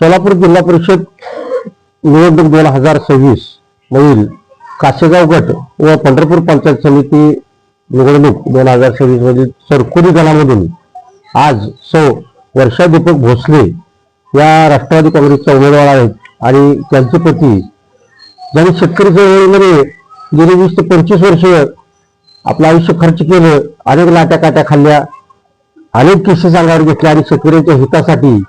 सोलापूर जिल्हा परिषद निवडणूक 2026 मधील काशेगाव गट व पंढरपूर पंचायत समिती निवडणूक 2026 मधील सरकुरी गणामधून आज वर्षा दीपक भोसले या राष्ट्रवादी काँग्रेसच्या उमेदवार आहेत आणि त्यांचे पती ज्यांनी शेतकरी चळवळीमध्ये गेली 20 ते 25 वर्ष आपलं आयुष्य खर्च केलं, अनेक लाट्या काट्या खाल्ल्या, अनेक केसेस अंगावर घेतल्या आणि शेतकऱ्यांच्या हितासाठी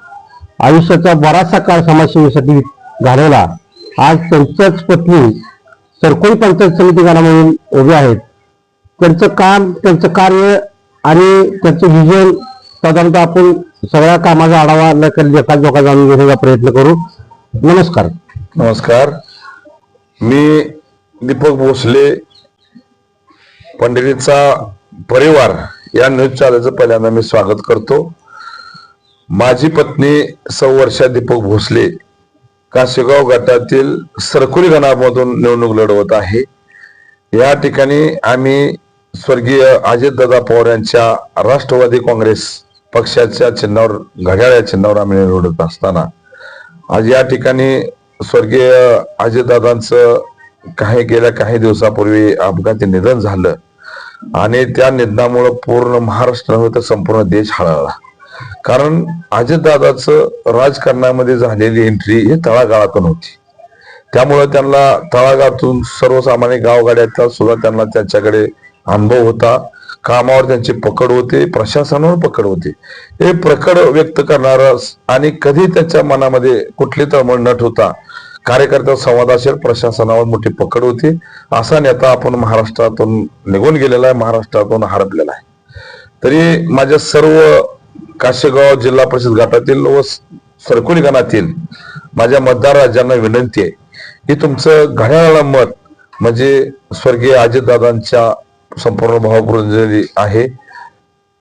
आयुष्याचा बराचसा काळ समाजसेवेसाठी घालवला. आज त्यांच्याच पत्नी सरकोली पंचायत समिती गणामधून उभे आहेत. त्यांचं काम, त्यांचं कार्य आणि त्यांचं विजन साधारणतः आपण सगळ्या कामाचा आढावा एका जाणून घेण्याचा प्रयत्न करू. नमस्कार. नमस्कार. मी दीपक भोसले, पंढरीचा परिवार या न्यूज चॅनलचं पहिल्यांदा मी स्वागत करतो. माझी पत्नी वर्षा दीपक भोसले काशेगाव गटातील सरकुली गणामधून निवडणूक लढवत आहे. या ठिकाणी आम्ही स्वर्गीय अजितदादा पवार यांच्या राष्ट्रवादी काँग्रेस पक्षाच्या चिन्हावर, घड्याळ या चिन्हावर आम्ही निवडत असताना आज या ठिकाणी स्वर्गीय अजितदादांचं गेल्या काही दिवसापूर्वी अपघाती निधन झालं आणि त्या निधनामुळे पूर्ण महाराष्ट्र नव्हे तर संपूर्ण देश हळहळला. कारण अजितदादाचं राजकारणामध्ये झालेली एंट्री ही तळागाळातून होती. त्यामुळे त्यांना तळागाळातून सर्वसामान्य गावगाड्यातला सुद्धा त्यांना त्यांच्याकडे अनुभव होता. कामावर त्यांची पकड होते, प्रशासनावर पकड होती. हे प्रकड व्यक्त करणारा आणि कधी त्याच्या मनामध्ये कुठली तळमळ न ठेवता कार्यकर्त्या संवाद असेल, प्रशासनावर मोठी पकड होती. असा नेता आपण महाराष्ट्रातून निघून गेलेला आहे, महाराष्ट्रातून हरपलेला आहे. तरी माझ्या सर्व काशेगाव जिल्हा परिषद गटातील व सरकुली गणातील माझ्या मतदार राजांना विनंती आहे की तुमचं घड्याळाला मत म्हणजे स्वर्गीय अजितदादांच्या संपूर्ण भावपुरंजली आहे.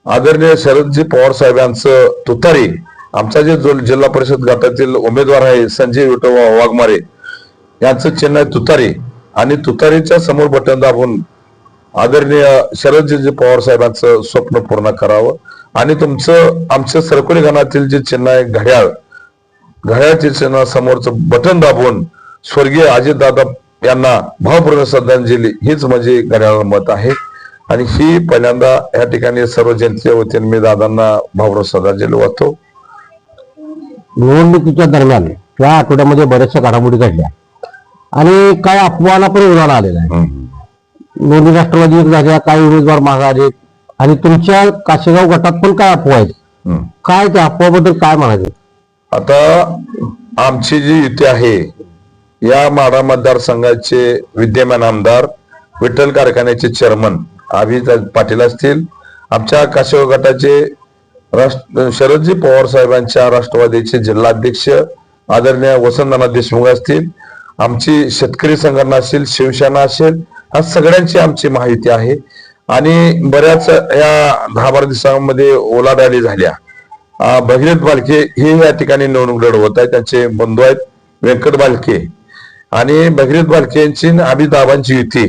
आदरणीय शरदजी पवार साहेबांचं तुतारी, आमचा जे जिल्हा परिषद गटातील उमेदवार आहे संजय विठोबा वाघमारे यांचं चिन्ह आहे तुतारी आणि तुतारीच्या समोर बटन दाबून आदरणीय शरदजी पवार साहेबांचं स्वप्न पूर्ण करावं. आणि तुमचं आमच्या सरकुली गणातील जे चिन्ह आहे घड्याळ, घड्याळच्या चिन्ह समोरचं बटन दाबून स्वर्गीय अजितदादा यांना भावपूर्ण श्रद्धांजली हीच म्हणजे घड्याळ मत आहे. आणि ही पहिल्यांदा या ठिकाणी सर्व जनतेच्या वतीने मी दादांना भावपूर्ण श्रद्धांजली वाहतो. निवडणुकीच्या दरम्यान या आठवड्यामध्ये बऱ्याचशा घडामोडी घडल्या आणि काय अफवाला पण उडाला आलेला आहे. दोन्ही राष्ट्रवादी झाल्या, काही उमेदवार मागे आणि तुमच्या काशेगाव गटात पण काय अफवा आहेत, काय त्या अफवाबद्दल काय म्हणायचं? आता आमची जी युती आहे या माढा मतदारसंघाचे विद्यमान आमदार, विठ्ठल कारखान्याचे चेअरमन अभिजित पाटील असतील, आमच्या काशेगाव गटाचे शरदजी पवार साहेबांच्या राष्ट्रवादीचे जिल्हाध्यक्ष आदरणीय वसंतनाना देशमुख असतील, आमची शेतकरी संघटना असेल, शिवसेना असेल, ह्या सगळ्यांची आमची महायुती आहे. आणि बऱ्याच या 10-12 दिवसांमध्ये ओलाढाली झाल्या. भगीरथ बालके हे या ठिकाणी निवडणूक लढवत आहेत. त्यांचे बंधू आहेत व्यंकट बालके आणि भगीरथ बालके यांची अभिदाबांची युती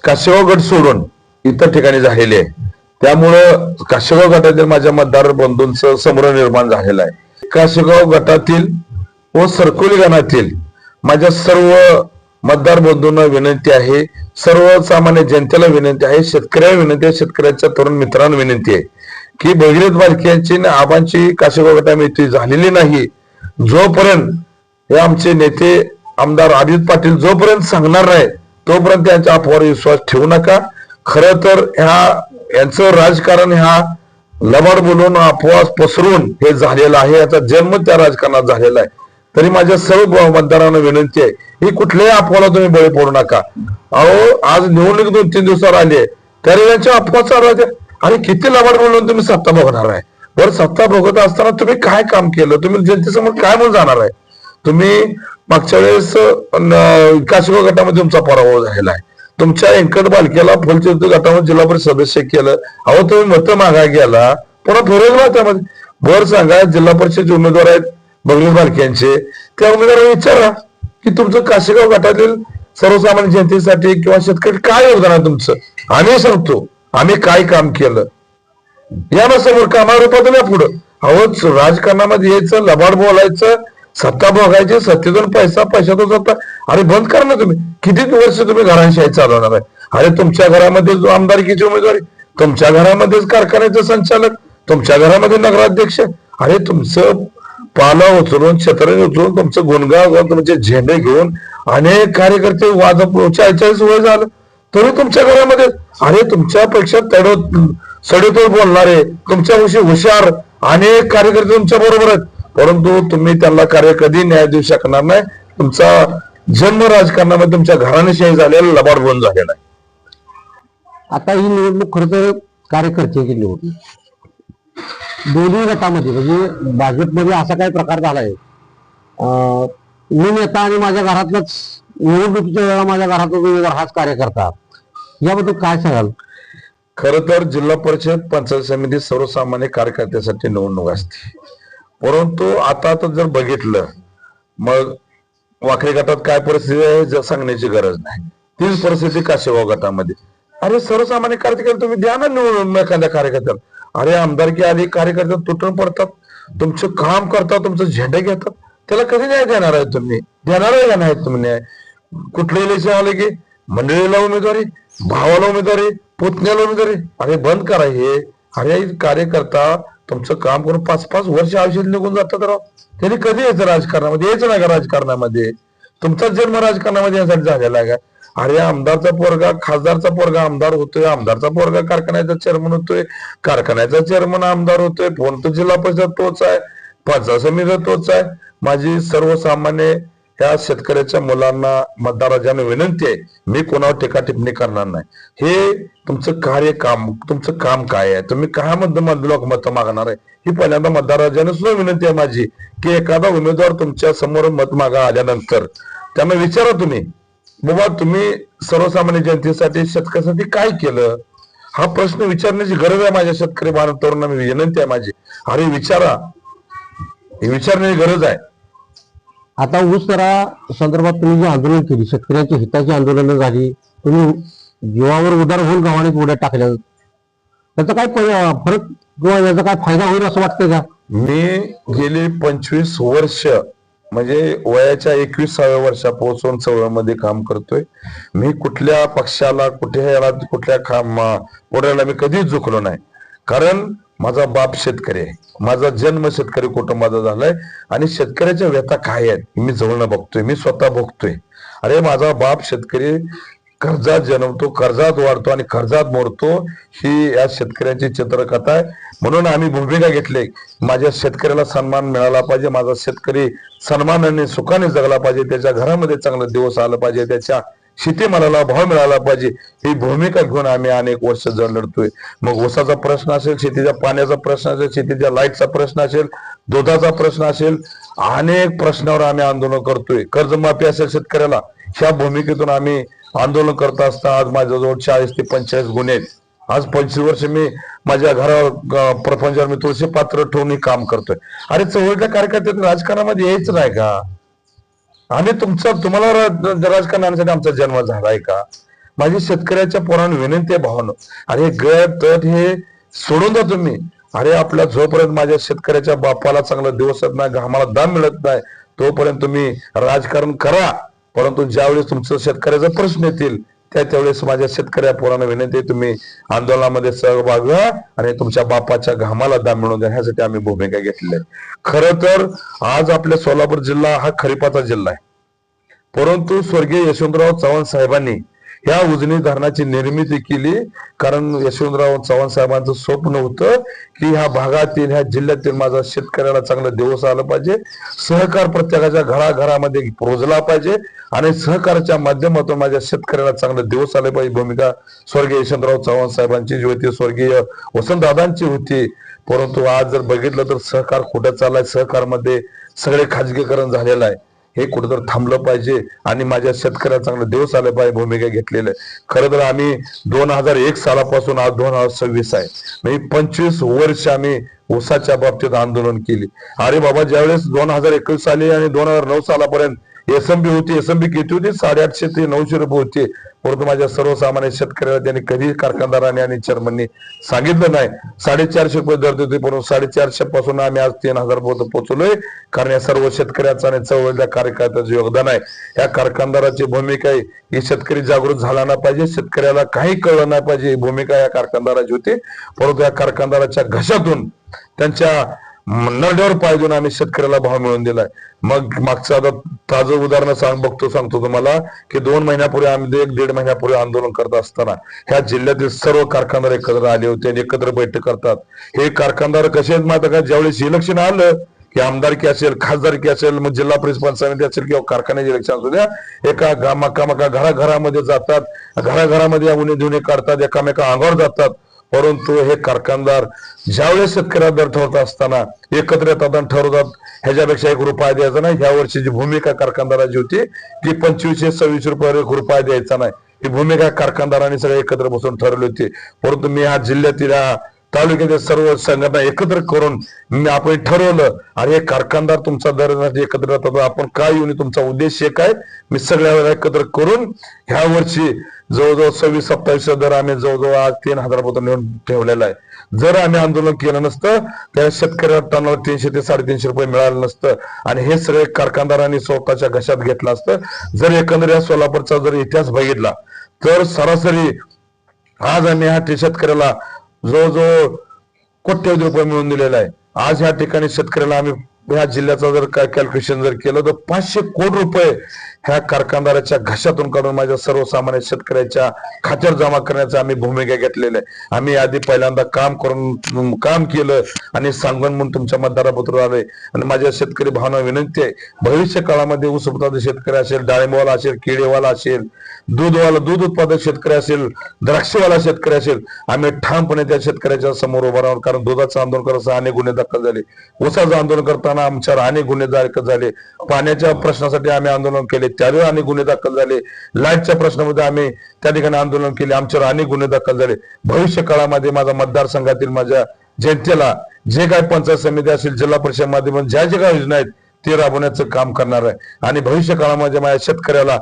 काशेगाव गट सोडून इतर ठिकाणी झालेली आहे. त्यामुळं काशेगाव गटातील माझ्या मतदार बंधूंचं समोर निर्माण झालेलं आहे. काशेगाव गटातील व सरकोली गणातील माझ्या सर्व मतदार बंधूंना विनंती आहे, सर्वसामान्य जनतेला विनंती आहे, शेतकऱ्यांना विनंती आहे, शेतकऱ्यांच्या तरुण मित्रांना विनंती आहे की भगीरथ बालके यांची आबांची काशेगाव गटामध्ये झालेली नाही. जोपर्यंत हे आमचे नेते आमदार अभिजित पाटील जोपर्यंत सांगणार नाही तोपर्यंत त्यांच्या अफवावर विश्वास ठेवू नका. खरं तर यांचं राजकारण ह्या लबाड बोलून अफवा पसरून हे झालेलं आहे. याचा जन्म त्या राजकारणात झालेला आहे. तरी माझ्या सर्व मतदारांना विनंती आहे ही कुठल्याही अफवाला तुम्ही बळी पडू नका. अहो, आज निवडणूक 2-3 दिवसावर आली आहे तरी यांच्या अफवा चालू आणि किती लबाड बोलून तुम्ही सत्ता बघणार आहे. बरं, सत्ता बघत असताना तुम्ही काय काम केलं, तुम्ही जनतेसमोर काय म्हणून जाणार आहे? तुम्ही मागच्या वेळेस काशेगाव गटामध्ये तुमचा पराभव झालेला आहे. तुमच्या व्यंकट बालकेला फुलचंद गटामध्ये जिल्हा परिषद सदस्य केलं. अहो, तुम्ही मतं मागाय गेला, पुन्हा फिरवला त्यामध्ये. बरं सांगा, जिल्हा परिषदचे उमेदवार आहेत भगीरथ बालके यांचे, त्या उमेदवारांना विचारा की तुमचं काशेगाव गटातील सर्वसामान्य जनतेसाठी किंवा शेतकरी काय योगदान आहे तुमचं. आम्ही सांगतो आम्ही काय काम केलं. या ना समोर कामावर होता तुम्ही पुढं. अहो, राजकारणामध्ये यायचं, लबाड बोलायचं सत्ता भोगायची, सत्तेतून पैसा, पैशातून सत्ता. अरे बंद करा ना तुम्ही. किती वर्ष तुम्ही घरांशाही चालवणार आहे? अरे तुमच्या घरामध्ये जो आमदारकीची उमेदवारी, तुमच्या घरामध्येच कारखान्याचे संचालक, तुमच्या घरामध्ये नगराध्यक्ष. अरे तुमचं पाला उचलून, छत्री उचलून, तुमचं गुणगाव घेऊन, तुमचे झेंडे घेऊन अनेक कार्यकर्ते 40 वय झालं तरी तुमच्या घरामध्ये. अरे तुमच्यापेक्षा सडेतोड बोलणारे, तुमच्याविषयी हुशार अनेक कार्यकर्ते तुमच्या बरोबर आहेत, परंतु तुम्ही त्यांना कार्य कधी न्याय देऊ शकणार नाही. तुमचा जन्म राजकारणामध्ये तुमच्या घराणेशाही झालेला लबाड होऊन झालेला आहे. आता ही निवडणूक खरं तर कार्यकर्त्याची निवडणूक. दोन्ही गटामध्ये म्हणजे भाजपमध्ये असा काही प्रकार झालाय, मी नेता आणि माझ्या घरातलाच निवडणुकीच्या वेळेला माझ्या घरातला उमेदवार हाच कार्यकर्ता, याबद्दल काय सांगाल? खरं तर जिल्हा परिषद पंचायत समिती सर्वसामान्य कार्यकर्त्यासाठी निवडणूक असते, परंतु आता जर बघितलं मग वाखरी गटात काय परिस्थिती आहे जर सांगण्याची गरज नाही. तीच परिस्थिती काशेगाव गटामध्ये. अरे सर्वसामान्य कार्यकर्ते तुम्ही द्या ना निवडून एखाद्या कार्यकर्त्याला. अरे आमदारकी आली, कार्यकर्ते तुटून पडतात, तुमचं काम करतात, तुमचं झेंडे घेतात, त्याला कधी न्याय देणार आहे तुम्ही? देणार आहे का नाही तुम्ही न्याय? कुठले इलेक्शन आले की मंडळीला उमेदवारी, भावाला उमेदवारी, पुतण्याला उमेदवारी. अरे बंद करा हे. अरे कार्यकर्ता तुमचं काम करून 5-5 वर्ष आयुष्यात निघून जातात राव. त्यांनी कधी यायचं राजकारणामध्ये? यायचं नाही का राजकारणामध्ये? तुमचाच जन्म राजकारणामध्ये यासाठी झालेला आहे का? अरे आमदारचा पोरगा खासदारचा पोरगा आमदार होतोय, आमदारचा पोरगा कारखान्याचा चेअरमन होतोय, कारखान्याचा चेअरमन आमदार होतोय, फोन तो जिल्हा परिषद तोच आहे, पंचायत समिती तोच आहे. माझी सर्वसामान्य ह्या शेतकऱ्याच्या मुलांना मतदारांना विनंती आहे, मी कोणावर टीका टिप्पणी करणार नाही. हे तुमचं कार्य काम, तुमचं काम काय आहे, तुम्ही काय लोक मत मागणार आहे, ही पहिल्यांदा मतदारांना सुद्धा विनंती आहे माझी की एखादा उमेदवार तुमच्या समोर मत मागा आल्यानंतर त्यांना विचारा तुम्ही, बाबा तुम्ही सर्वसामान्य जनतेसाठी शेतकऱ्यासाठी काय केलं? हा प्रश्न विचारण्याची गरज आहे माझ्या शेतकरी तरुणांना विनंती आहे माझी. अरे विचारा, हे विचारण्याची गरज आहे. आता ऊस दरा संदर्भात तुम्ही जी आंदोलन केली, शेतकऱ्यांच्या हिताची आंदोलनं झाली, तुम्ही जीवावर उदार होऊन गावाने उड्या टाकल्या, त्याचा काय फरक किंवा याचा काय फायदा होईल असं वाटतं का? मी गेली 25 वर्ष म्हणजे वयाच्या 21व्या वर्षापासून चळवळीमध्ये काम करतोय. मी कुठल्या पक्षाला, कुठल्या पोराला मी कधीच झुकलो नाही, कारण माझा बाप शेतकरी आहे, माझा जन्म शेतकरी कुटुंबाचा झालाय आणि शेतकऱ्याच्या व्यथा काय आहेत मी जवळनं बघतोय, मी स्वतः बघतोय. अरे माझा बाप शेतकरी कर्जात जन्मतो, कर्जात वाढतो आणि कर्जात मोडतो, ही या शेतकऱ्यांची चित्रकथा आहे. म्हणून आम्ही भूमिका घेतली, माझ्या शेतकऱ्याला सन्मान मिळाला पाहिजे, माझा शेतकरी सन्मानाने सुखाने जगला पाहिजे, त्याच्या घरामध्ये चांगला दिवस आला पाहिजे, त्याच्या शेतीमालाला भाव मिळाला पाहिजे, ही भूमिका घेऊन आम्ही अनेक वर्ष जण लढतोय. मग ऊसाचा प्रश्न असेल, शेतीच्या पाण्याचा प्रश्न असेल, शेतीच्या लाईटचा प्रश्न असेल, दुधाचा प्रश्न असेल, अनेक प्रश्नावर आम्ही आंदोलन करतोय. कर्जमाफी असेल शेतकऱ्याला, ह्या भूमिकेतून आम्ही आंदोलन करत असता आज माझ्याजवळ 40 ते 45 गुन्हे आहेत. आज 25 वर्ष मी माझ्या घरावर प्रपंचावर मी तुळशी पात्र ठेवून काम करतोय. अरे चळवळीच्या कार्यकर्त्यातून राजकारणामध्ये यायचं नाही का? आम्ही तुम्हाला राजकारणासाठी आमचा जन्म झालाय का? माझी शेतकऱ्याच्या पोरांना विनंती आहे भावानं, अरे गट तट हे सोडून द्या तुम्ही. अरे आपल्या जोपर्यंत माझ्या शेतकऱ्याच्या बापाला चांगला दिवस येत नाही, घामाला दाम मिळत नाही, तोपर्यंत तुम्ही राजकारण करा. परंतु ज्यावेळेस तुमचं शेतकऱ्याचा प्रश्न येतील त्यावेळेस माझ्या शेतकऱ्या पोरांना विनंती आहे, तुम्ही आंदोलनामध्ये सहभाग घ्या आणि तुमच्या बापाच्या घामाला दाम मिळवून द्या, ह्यासाठी आम्ही भूमिका घेतली आहे. खरं तर आज आपल्या सोलापूर जिल्हा हा खरीपाचा जिल्हा आहे, परंतु स्वर्गीय यशवंतराव चव्हाण साहेबांनी ह्या उजनी धरणाची निर्मिती केली, कारण यशवंतराव चव्हाण साहेबांचं स्वप्न होतं की ह्या भागातील, ह्या जिल्ह्यातील माझा शेतकऱ्याला चांगला दिवस आला पाहिजे, सहकार प्रत्येकाच्या घराघरामध्ये पोहोचला पाहिजे आणि सहकाराच्या माध्यमातून माझ्या शेतकऱ्याला चांगले दिवस आले पाहिजे. भूमिका स्वर्गीय यशवंतराव चव्हाण साहेबांची जी होती, स्वर्गीय वसंतदादांची होती. परंतु आज जर बघितलं तर सहकार कुठं चाललाय, सहकारमध्ये सगळे खाजगीकरण झालेलं आहे, हे कुठेतरी थांबलं पाहिजे आणि माझ्या शेतकऱ्याला चांगले दिवस आले पाहिजे भूमिका घेतलेलं आहे. खरं तर आम्ही 2001 सालापासून आज 2026 आहे, म्हणजे 25 वर्ष आम्ही ऊसाच्या बाबतीत आंदोलन केली. अरे बाबा, ज्यावेळेस 2021 साली आणि 2009 सालापर्यंत एसएमबी होती, एसएमबी किती होती? 850 ते 900 रुपये होते. परंतु माझ्या सर्वसामान्य शेतकऱ्याला त्यांनी कधी कारखानदारांनी आणि चेअरमननी सांगितलं नाही. 450 रुपये दर देतोय, परंतु 450 पासून आम्ही आज 3000 पर्यंत पोहोचलोय. कारण या सर्व शेतकऱ्याचं आणि चळवळीच्या कार्यकर्त्याचं योगदान आहे. या कारखानदाराची भूमिका आहे की शेतकरी जागृत झाला नाही पाहिजे, शेतकऱ्याला काही कळलं नाही पाहिजे, ही भूमिका या कारखानदाराची होती. परंतु या कारखानदाराच्या घशातून, त्यांच्या नरड्यावर पाय देऊन आम्ही शेतकऱ्याला भाव मिळवून दिलाय. मग मागचं आता ताजं उदाहरण सांगतो तुम्हाला की 2 महिन्यापूर्वी आम्ही 1-1.5 महिन्यापूर्वी आंदोलन करत असताना ह्या जिल्ह्यातील सर्व कारखानदार एकत्र आले होते आणि एकत्र बैठक करतात. हे कारखानदार कसे आहेत माहिती का? ज्यावेळेस इलेक्शन आलं की आमदारकी असेल, खासदारकी असेल, मग जिल्हा परिषद पंचायत समिती असेल किंवा कारखान्याचे इलेक्शन असू द्या, एका घराघरामध्ये जातात, घराघरामध्ये उन्हे धुणे काढतात, एकामेका अंगावर जातात. परंतु हे कारखानदार ज्यावेळेस शेतकऱ्याला दर ठरवत असताना एकत्र येतात आणि ठरवतात ह्याच्यापेक्षा 1 रुपया द्यायचा नाही. ह्या वर्षीची भूमिका कारखानदाराची होती की 25-26 रुपये 1 रुपया द्यायचा नाही. ही भूमिका कारखानदारांनी सगळे एकत्र बसून ठरवली होती. परंतु मी हा जिल्ह्यातील तालुक्यातील सर्व संघटना एकत्र करून आपण ठरवलं, अरे कारखानदार तुमचा दर एकत्र येतात, आपण काय येऊन तुमचा उद्देश एक आहे. मी सगळ्या एकत्र करून ह्या वर्षी जवळजवळ 26-27 दर आम्ही जवळजवळ आज 3000 पर्यंत नेऊन ठेवलेला आहे. जर आम्ही आंदोलन केलं नसतं त्या शेतकऱ्याला टनाला 300 ते 350 रुपये मिळालं नसतं आणि हे सगळे कारखानदारांनी स्वतःच्या घशात घेतलं असतं. जर एकंदर या सोलापूरचा जर इतिहास बघितला तर सरासरी आज आम्ही ह्या शेतकऱ्याला जवळजवळ कोट्यवधी रुपये मिळवून दिलेला आहे. आज ह्या ठिकाणी शेतकऱ्याला आम्ही ह्या जिल्ह्याचा जर काय कॅल्क्युलेशन जर केलं तर 500 कोटी रुपये ह्या कारखानदाराच्या घशातून काढून माझ्या सर्वसामान्य शेतकऱ्याच्या खात्यावर जमा करण्याचा आम्ही भूमिका घेतलेली आहे. आम्ही आधी पहिल्यांदा काम केलं आणि सांगून म्हणून तुमच्या मतदारापत्र आलोय. आणि माझ्या शेतकरी भावना विनंती आहे, भविष्य काळामध्ये ऊस उत्पादक शेतकरी असेल, डाळिंबवाला असेल, केळीवाला असेल, दूध उत्पादक शेतकरी असेल, द्राक्षवाला शेतकरी असेल, आम्ही ठामपणे त्या शेतकऱ्याच्या समोर उभा राहून. कारण दुधाचं आंदोलन करताना अनेक गुन्हे दाखल झाले, ऊसाचं आंदोलन करताना आमच्यावर अनेक गुन्हे दाखल झाले, पाण्याच्या प्रश्नासाठी आम्ही आंदोलन केले, त्यावेळी अनेक गुन्हे दाखल झाले, लाईटच्या प्रश्नामध्ये आम्ही त्या ठिकाणी आंदोलन केले, आमच्यावर अनेक गुन्हे दाखल झाले. भविष्य काळामध्ये माझा मतदारसंघातील माझ्या जनतेला जे काय पंचायत समिती असेल, जिल्हा परिषद माध्यमातून ज्या काय योजना आहेत ते राबवण्याचं काम करणार आहे. आणि भविष्य काळामध्ये माझ्या शेतकऱ्याला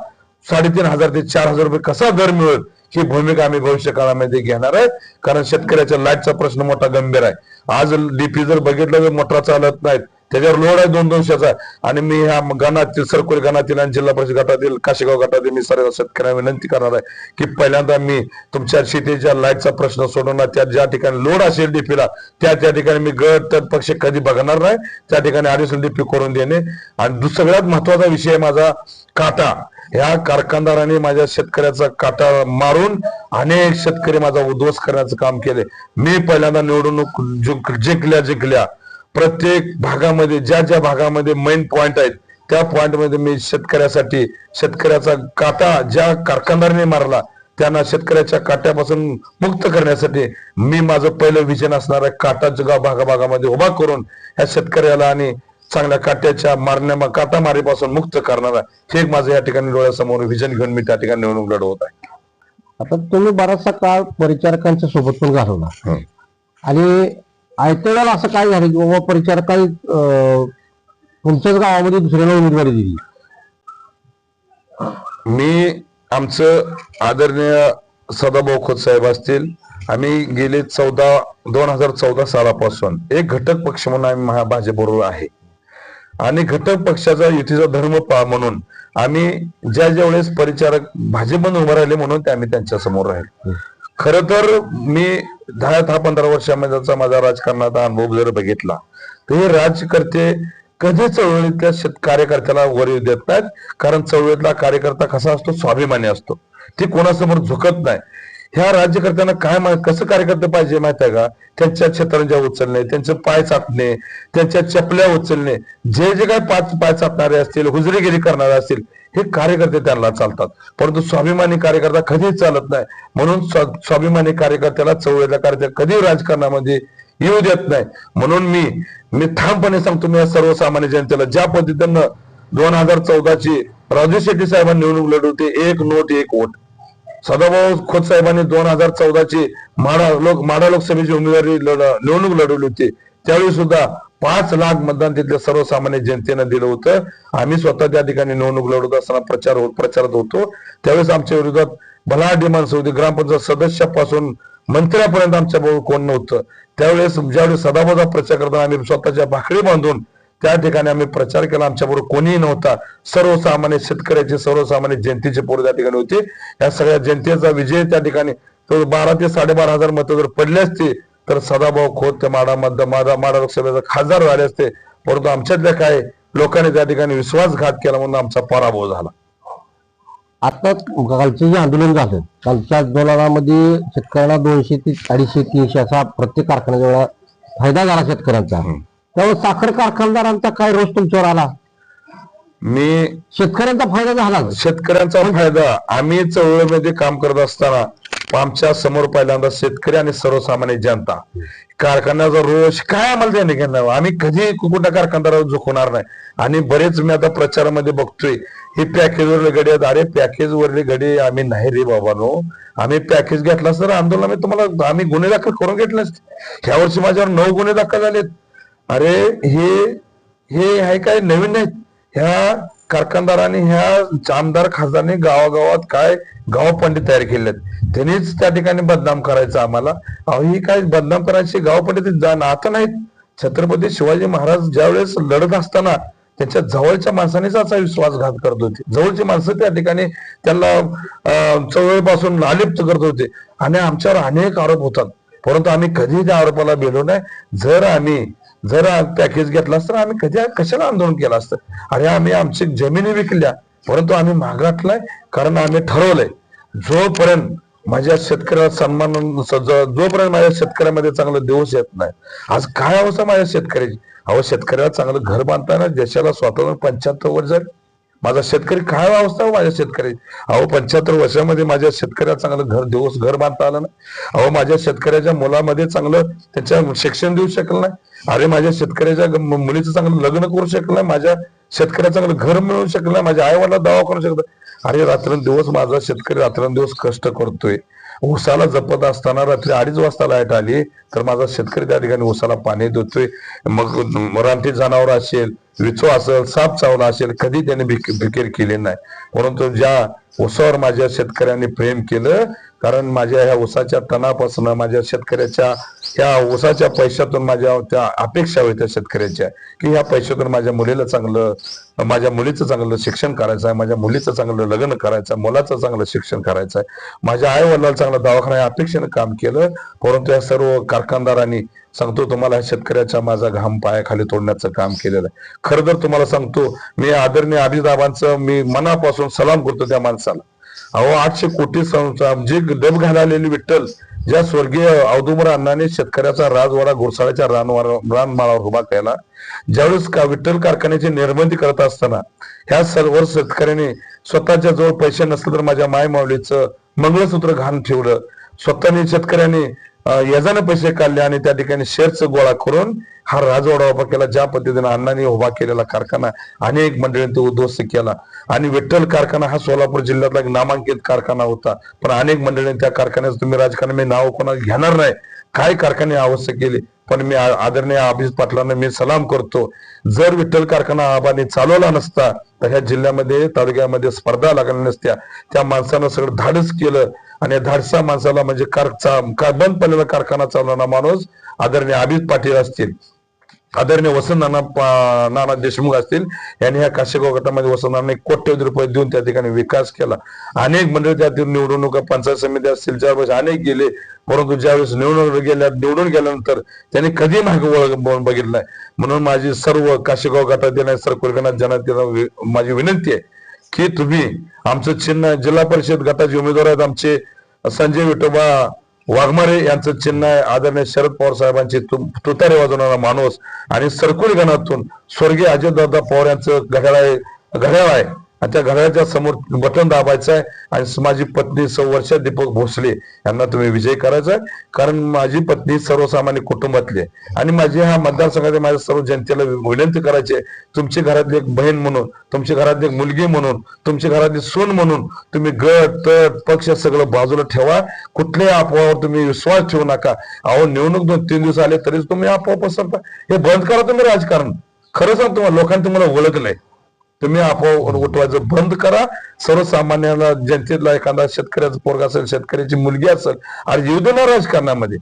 3500 ते 4000 रुपये कसा दर मिळेल ही भूमिका आम्ही भविष्य काळामध्ये घेणार आहे. कारण शेतकऱ्याच्या लाईटचा प्रश्न मोठा गंभीर आहे. आज डीपी जर बघितलं तर मोटर चालत नाहीत, त्याच्यावर लोड आहे 200-200चा. आणि मी ह्या गणातील सरकोली गणातील आणि जिल्हा परिषद गटातील काशेगाव गटातील मी सर्व शेतकऱ्यांना विनंती करणार आहे की पहिल्यांदा मी तुमच्या शेतीच्या लाईटचा प्रश्न सोडवणार. त्या ज्या ठिकाणी लोड असेल डीपीला त्या ठिकाणी मी गट पक्ष कधी बघणार नाही, त्या ठिकाणी ॲडिशनल डीपी करून देणे. आणि सगळ्यात महत्वाचा विषय माझा काटा. ह्या कारखानदारांनी माझ्या शेतकऱ्याचा काटा मारून अनेक शेतकरी माझा उद्ध्वस्त करण्याचं काम केले. मी पहिल्यांदा निवडणूक जिंकल्या प्रत्येक भागामध्ये ज्या भागामध्ये मेन पॉइंट आहेत त्या पॉइंट मध्ये मी शेतकऱ्यासाठी शेतकऱ्याचा काटा ज्या कारखानदाराने मारला त्यांना शेतकऱ्याच्या काट्यापासून मुक्त करण्यासाठी मी माझं पहिलं विजन असणार आहे. काटा भागाभागामध्ये उभा करून ह्या शेतकऱ्याला आणि चांगल्या काट्याच्या काटा मारीपासून मुक्त करणार आहे. हे माझं या ठिकाणी डोळ्यासमोर विजन घेऊन मी त्या ठिकाणी निवडणूक लढवत आहे. आता तुम्ही बराचसा काळ परिचारकांच्या सोबत पण घालवला आणि ऐकण्याला असं काय झालं की बाबा परिचारकांनी तुमच्याच गावामध्ये दुसऱ्याला उमेदवारी दिली? मी आमचं आदरणीय सदाभाऊ खोत साहेब असतील, आम्ही गेले 2014 सालापासून एक घटक पक्ष म्हणून आम्ही भाजपबरोबर आहे आणि घटक पक्षाचा युतीचा धर्म म्हणून आम्ही ज्या वेळेस परिचारक भाजपमध्ये उभे राहिले म्हणून ते आम्ही त्यांच्या समोर राहिलो. खर तर मी 10-15 वर्षांचा माझा राजकारणाचा अनुभव जर बघितला तर हे राजकर्ते कधी चळवळीतल्या कार्यकर्त्याला वर येऊ देत नाहीत. कारण चळवळीतला कार्यकर्ता कसा असतो, स्वाभिमानी असतो, ते कोणासमोर झुकत नाही. ह्या राज्यकर्त्यांना काय कसं कार्यकर्ते पाहिजे माहिती आहे का? त्यांच्या छतरंजा उचलणे, त्यांचे पाय चाटणे, त्यांच्या चपल्या उचलणे, जे काय पाय चाटणारे असतील, हुजरीगिरी करणारे असतील हे कार्यकर्ते त्यांना चालतात. परंतु स्वाभिमानी कार्यकर्ता कधीच चालत नाही. म्हणून स्वाभिमानी कार्यकर्त्याला चळवळीतल्या कार्यकर्त्या कधी राजकारणामध्ये येऊ देत नाही. म्हणून मी ठामपणे सांगतो, मी सर्वसामान्य जनतेला ज्या पद्धतीनं 2014ची राजू शेट्टी साहेबांनी निवडणूक लढवते, 1 नोट 1 वोट, सदाभाऊ खोत साहेबांनी 2014ची माढा लोकसभेची उमेदवारी निवडणूक लढवली होती, त्यावेळी सुद्धा 5 लाख मतदान तिथल्या सर्वसामान्य जनतेनं दिलं होतं. आम्ही स्वतः त्या ठिकाणी निवडणूक लढवत असताना प्रचारात होतो. त्यावेळेस आमच्या विरोधात भलाढ्य माणसं होती. ग्रामपंचायत सदस्यापासून मंत्र्यापर्यंत आमच्या बरोबर कोण नव्हतं. त्यावेळेस ज्यावेळेस सदाभाऊचा प्रचार करताना आम्ही स्वतःच्या भाकरी बांधून त्या ठिकाणी आम्ही प्रचार केला. आमच्याबरोबर कोणीही नव्हता. सर्वसामान्य शेतकऱ्याचे, सर्वसामान्य जनतेचे पोरं त्या ठिकाणी होते. या सगळ्या जनतेचा विजय त्या ठिकाणी 12 ते 12,500 मतं जर पडले असते तर सदाभाऊ खोत त्या माडा लोकसभेचा खासदार झाले असते. परंतु आमच्यातल्या काय लोकांनी त्या ठिकाणी विश्वासघात केला म्हणून आमचा पराभव झाला. आता कालचे जे आंदोलन झालं, कालच्या आंदोलनामध्ये शेतकऱ्यांना 200 ते 250, 300 असा प्रत्येक कारखान्याच्या वेळा फायदा झाला शेतकऱ्यांचा. त्यामुळे साखर कारखानदारांचा काय रोष तुमच्यावर आला? शेतकऱ्यांचा फायदा झाला. शेतकऱ्यांचा फायदा. आम्ही चळवळीमध्ये काम करत असताना आमच्या समोर पहिल्यांदा शेतकरी आणि सर्वसामान्य जनता, कारखान्याचा रोष काय आम्हाला त्याने घेणार. आम्ही कधी कुठल्या कारखानदारावर झुकवणार नाही. आणि बरेच मी आता प्रचारामध्ये बघतोय हे पॅकेजवरले गडी आहेत. अरे पॅकेज वरले गडी आम्ही नाही रे बाबानो. आम्ही पॅकेज घेतला तर आंदोलन तुम्हाला आम्ही गुन्हे दाखल करून घेतले असते. ह्या वर्षी माझ्यावर 9 गुन्हे दाखल झालेत. अरे हे आहे काय नवीन नाहीत. ह्या कारखानदारांनी, ह्या आमदार खासदारांनी गावागावात काय गाव पंडित तयार केलेत. त्यांनीच त्या ठिकाणी बदनाम करायचं आम्हाला. अहो ही काय बदनाम करायची गाव पंडित आता नाहीत. छत्रपती शिवाजी महाराज ज्यावेळेस लढत असताना त्यांच्या जवळच्या माणसानेच असा विश्वासघात करत होते. जवळची माणसं त्या ठिकाणी त्यांना चळवळीपासून अलिप्त करत होते आणि आमच्यावर अनेक आरोप होतात. परंतु आम्ही कधी त्या आरोपाला गेलो नाही. जर पॅकेज घेतला असतं आम्ही कशाला आंदोलन केलं असतं. अरे आम्ही आमची जमिनी विकल्या, परंतु आम्ही मागाटलाय. कारण आम्ही ठरवलंय जोपर्यंत माझ्या शेतकऱ्याला सन्मान, जोपर्यंत माझ्या शेतकऱ्यामध्ये चांगला दिवस येत नाही. आज काय अवस्था माझ्या शेतकऱ्याची. अहो शेतकऱ्याला चांगलं घर बांधताना देशाला स्वातंत्र्य 75 वर्ष झाली. माझा शेतकरी काय अवस्था हो माझ्या शेतकऱ्याची. अहो 75 वर्षामध्ये माझ्या शेतकऱ्याला चांगलं घर बांधता आलं नाही. अहो माझ्या शेतकऱ्याच्या मुलामध्ये चांगलं त्याच्या शिक्षण देऊ शकलं नाही. अरे माझ्या शेतकऱ्याच्या मुलीचं चांगलं लग्न करू शकलं नाही. माझ्या शेतकऱ्याचं चांगलं घर मिळवू शकलं नाही. माझ्या आई वडिला दावा करू शकला. अरे रात्रंदिवस माझा शेतकरी रात्रंदिवस कष्ट करतोय. ऊसाला जपत असताना रात्री 2:30 वाजता लाईट आली तर माझा शेतकरी त्या ठिकाणी ऊसाला पाणी देतोय. मग रानटी जनावर असेल, विचो असेल, साप चावला असेल, कधी त्याने फिकीर केली नाही. परंतु ज्या ऊसावर माझ्या शेतकऱ्यांनी प्रेम केलं, कारण माझ्या ह्या ऊसाच्या तणापासून, माझ्या शेतकऱ्याच्या ह्या ऊसाच्या पैशातून माझ्या त्या अपेक्षा होत्या शेतकऱ्याच्या की ह्या पैशातून माझ्या मुलीला चांगलं, माझ्या मुलीचं चांगलं शिक्षण करायचं आहे, माझ्या मुलीचं चांगलं लग्न करायचं आहे, मुलाचं चांगलं शिक्षण करायचं आहे, माझ्या आई वडिलाला चांगला दवाखाना या अपेक्षेनं काम केलं. परंतु या सर्व कारखानदारांनी सांगतो तुम्हाला शेतकऱ्याच्या माझा घाम पायाखाली तोडण्याचं काम केलेलं आहे. खरं तर तुम्हाला सांगतो मी आदरणीय अभिदाबांचं मी मनापासून सलाम करतो त्या माणसाला. अहो 800 कोटी जी डब घालालेली विठ्ठल, ज्या स्वर्गीय औदुंबर अण्णांनी शेतकऱ्याचा राजवाडा घोरसाळ्याच्या रानमाळावर उभा केला, ज्यावेळेस विठ्ठल कारखान्याची निर्बंधी करत असताना ह्या सर्व शेतकऱ्यांनी स्वतःच्या जवळ पैसे नसले तर माझ्या मायमाऊलीचं मंगळसूत्र घाण ठेवलं. स्वतःने शेतकऱ्यांनी यजाने पैसे काढले आणि त्या ठिकाणी शेअरचं गोळा करून हा राजवाडा उभा केला. ज्या पद्धतीने अण्णांनी उभा केलेला कारखाना अनेक मंडळींनी तो उद्ध्वस्त केला. आणि विठ्ठल कारखाना हा सोलापूर जिल्ह्यातला एक नामांकित कारखाना होता. पण अनेक मंडळींनी त्या कारखान्याचं, तुम्ही राजकारणी नाव कोणाला घेणार नाही, काय कारखाने आवश्यक केले. पण मी आदरणीय अभिजित पाटलांना मी सलाम करतो. जर विठ्ठल कारखाना आबांनी चालवला नसता तर ह्या जिल्ह्यामध्ये, तालुक्यामध्ये स्पर्धा लागल्या नसत्या. त्या माणसानं सगळं धाडस केलं आणि धाडसा माणसाला म्हणजे बंद पडलेला कारखाना चालवणारा माणूस आदरणीय अभिजित पाटील असतील, आदरणीय वसंत नाना देशमुख असतील, यांनी ह्या काशेगाव गटामध्ये वसंत कोट्यवधी रुपये देऊन त्या ठिकाणी विकास केला. अनेक मंडळी त्यातून निवडणुका, पंचायत समिती असतील, 4 वर्ष अनेक गेले. परंतु ज्यावेळेस निवडून गेल्यानंतर त्यांनी कधी मागे बघितलं नाही. म्हणून माझी सर्व काशेगाव गटातील सर्व जनतेला माझी विनंती आहे की तुम्ही आमचं चिन्ह, जिल्हा परिषद गटाचे उमेदवार आहेत आमचे संजय विठोबा वाघमारे यांचं चिन्ह आहे. आदरणीय शरद पवार साहेबांची तुतारी वाजवणारा माणूस आणि सरकुल गणातून स्वर्गीय अजितदादा पवार यांचं घड्याळ आहे. आणि त्या घड्याळाच्या समोर बटन दाबायचं आहे आणि माझी पत्नी वर्षा दीपक भोसले यांना तुम्ही विजय करायचा आहे. कारण माझी पत्नी सर्वसामान्य कुटुंबातली आहे आणि माझी ह्या मतदारसंघात माझ्या सर्व जनतेला विनंती करायची आहे, तुमची घरातली एक बहीण म्हणून, तुमची घरातली एक मुलगी म्हणून, तुमची घरातली सून म्हणून तुम्ही गट तट पक्ष सगळं बाजूला ठेवा. कुठल्याही अफवावर तुम्ही विश्वास ठेवू नका. अहो निवडणूक 2-3 दिवस आले तरीच तुम्ही अफवा पसरता. हे बंद करा तुम्ही राजकारण. खरं सांगतो तुम्हाला, लोकांनी तुम्हाला ओळखलंय. तुम्ही अफवा उठवायचं बंद करा. सर्वसामान्याला जनतेला एखादा शेतकऱ्याचा पोरगा असेल, शेतकऱ्याची मुलगी असेल आणि येऊ दे ना राजकारणामध्ये.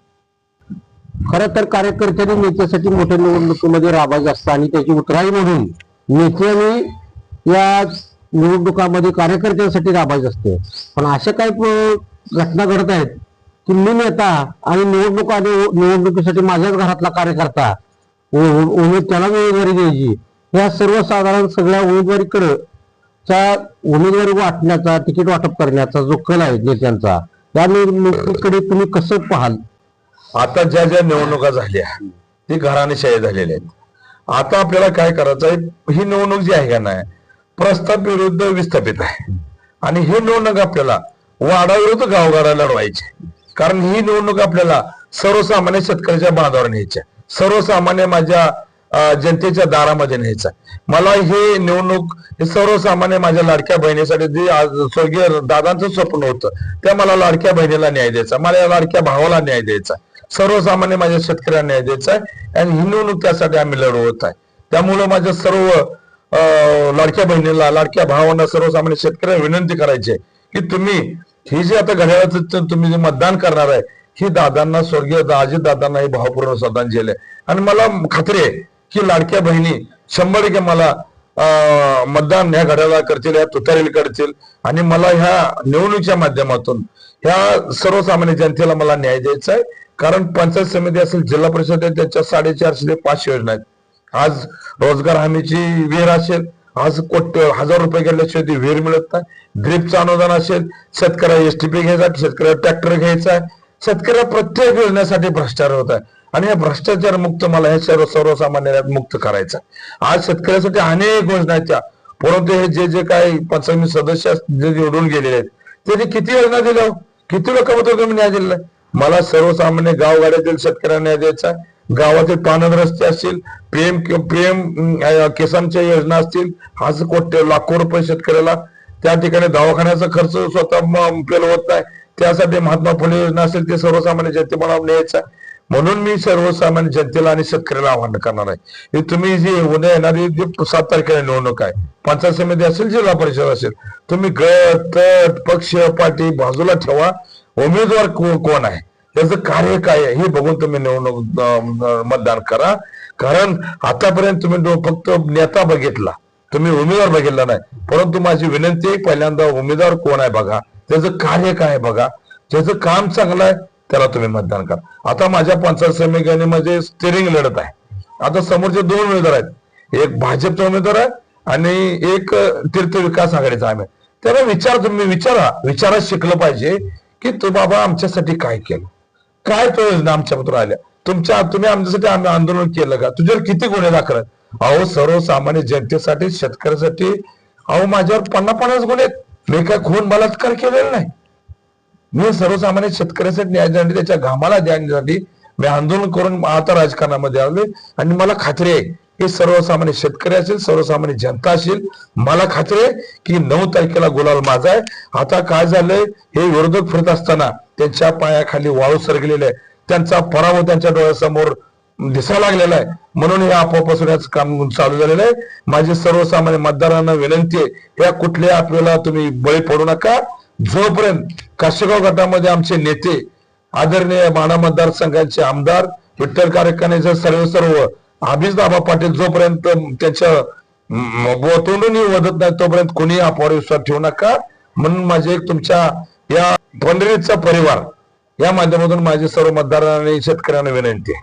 खरं तर कार्यकर्त्यांनी नेत्यासाठी मोठ्या निवडणुकीमध्ये राबायचं असतं आणि त्याची उतराई म्हणून नेत्यांनी या निवडणुकामध्ये कार्यकर्त्यांसाठी राबायचं असते. पण अशा काही घटना घडत आहेत की मी नेता आणि निवडणुकीसाठी माझ्याच घरातला कार्यकर्ता त्याला उमेदवारी द्यायची. या सर्वसाधारण सगळ्या उमेदवारीकडे उमेदवारी वाटण्याचा, तिकीट वाटप करण्याचा जो कल आहे नेत्यांचा, त्या निवडणुकीकडे तुम्ही कसं पाहाल? आता ज्या ज्या निवडणुका झाल्या ती घराणेशाही झालेल्या आहेत. आता आपल्याला काय करायचं आहे, ही निवडणूक जी आहे का नाही, प्रस्थापित विरुद्ध विस्थापित आहे आणि ही निवडणूक आपल्याला वाडाविरुद्ध गावगाडा लढवायची. कारण ही निवडणूक आपल्याला सर्वसामान्य शेतकऱ्याच्या बांधावर न्यायच्या, सर्वसामान्य माझ्या जनतेच्या दारामध्ये न्यायचा. मला हे निवडणूक हे सर्वसामान्य माझ्या लाडक्या बहिणीसाठी जे स्वर्गीय दादांचं स्वप्न होतं, त्या मला लाडक्या बहिणीला न्याय द्यायचा, मला या लाडक्या भावाला न्याय द्यायचा, सर्वसामान्य माझ्या शेतकऱ्यांना न्याय द्यायचा आहे आणि ही निवडणूक त्यासाठी आम्ही लढवत आहे. त्यामुळे माझ्या सर्व लाडक्या बहिणीला, लाडक्या भावांना, सर्वसामान्य शेतकऱ्यांना विनंती करायची आहे की तुम्ही ही जे आता घड्याळाचं तुम्ही जे मतदान करणार आहे, ही दादांना, स्वर्गीय अजित दादांना ही भावपूर्ण श्रद्धांजली आहे. आणि मला खात्री आहे की लाडक्या बहिणी 100% मला मतदान ह्या घड्याला करतील, ह्या तुतारीला करतील आणि मला ह्या निवडणुकीच्या माध्यमातून ह्या सर्वसामान्य जनतेला मला न्याय द्यायचा आहे. कारण पंचायत समिती असेल, जिल्हा परिषद आहे, त्याच्या 450 ते 500 योजना आहेत. आज रोजगार हमीची विहीर असेल, आज हजार रुपये गेल्याशिवाय ती विहीर मिळत नाही. ड्रीपचं अनुदान असेल, शेतकऱ्याला एसटीपी घ्यायचा, शेतकऱ्याला ट्रॅक्टर घ्यायचा आहे, शेतकऱ्या प्रत्येक योजनेसाठी भ्रष्टाचार होत आहे आणि हे भ्रष्टाचार मुक्त मला हे सर्वसामान्य मुक्त करायचं. आज शेतकऱ्यासाठी अनेक योजना आहेत त्या, परंतु हे जे जे काही पंचायत सदस्य जे निवडून गेलेले आहेत ते किती योजना दिल्या, किती लोकांबद्दल तुम्ही न्याय दिलेला आहे. मला सर्वसामान्य गावगाड्यातील शेतकऱ्यांना न्याय द्यायचा आहे. गावातील पाणंद रस्ते असतील, प्रेम किसानच्या योजना असतील, आज लाखो रुपये शेतकऱ्याला त्या ठिकाणी दवाखान्याचा खर्च स्वतः पेलवत नाही, त्यासाठी महात्मा फुले योजना असेल ते सर्वसामान्य जनतेला न्यायचा. म्हणून मी सर्वसामान्य जनतेला आणि शेतकऱ्याला आवाहन करणार आहे की तुम्ही जी उद्या येणारी 7 तारखेला निवडणूक आहे, पंचायत समिती असेल, जिल्हा परिषद असेल, तुम्ही गट तट पक्ष पार्टी बाजूला ठेवा. उमेदवार कोण आहे, त्याचं कार्य काय आहे हे बघून तुम्ही निवडणूक मतदान करा. कारण आतापर्यंत तुम्ही फक्त नेता बघितला, तुम्ही उमेदवार बघितला नाही. परंतु माझी विनंती आहे, पहिल्यांदा उमेदवार कोण आहे बघा, त्याचं कार्य काय आहे बघा, ज्याचं काम चांगलं आहे त्याला तुम्ही मतदान करा. आता माझ्या पंचायत समितीमध्ये स्टिअरिंग लढत आहे. आता समोरचे 2 उमेदवार आहेत, एक भाजपचा उमेदवार आहे आणि एक तीर्थ विकास आघाडीचा आहे. त्याला तुम्ही विचारा शिकलं पाहिजे की तू बाबा आमच्यासाठी काय केलं, काय तो योजना आमच्यापत्र आल्या, तुम्ही आमच्यासाठी आम्ही आंदोलन केलं का, तुझ्यावर किती गुन्हे दाखल आहेत. अहो सर्वसामान्य जनतेसाठी, शेतकऱ्यासाठी अहो माझ्यावर 50 गुन्हे आहेत. मी काय खून बलात्कार केलेला नाही. मी सर्वसामान्य शेतकऱ्यासाठी न्याय देण्यासाठी, त्याच्या घामाला देण्यासाठी मी आंदोलन करून आता राजकारणामध्ये आले आणि मला खात्री आहे की सर्वसामान्य शेतकरी असेल, सर्वसामान्य जनता असेल, मला खात्री आहे की 9 तारखेला गुलाल माझा आहे. आता काय झालंय, हे विरोधक फिरत असताना त्यांच्या पायाखाली वाळू सरकलेले आहे, त्यांचा पराभव त्यांच्या डोळ्यासमोर दिसायला लागलेला आहे. म्हणून हे आपोआपासून याचं काम चालू झालेलं आहे. माझी सर्वसामान्य मतदारांना विनंती आहे, या कुठल्या आपल्याला तुम्ही बळी पडू नका. जोपर्यंत काशेगाव गटामध्ये आमचे नेते आदरणीय माढा मतदारसंघाचे आमदार विठ्ठल कारखान्याचे सर्व अभिजितआबा पाटील जोपर्यंत त्याच्या तोंडूनही वदत नाही तोपर्यंत कोणी अफवावर विश्वास ठेवू नका. म्हणून माझे एक तुमच्या या पंढरीचा परिवार या माध्यमातून माझे सर्व मतदारांना आणि शेतकऱ्यांना विनंती आहे.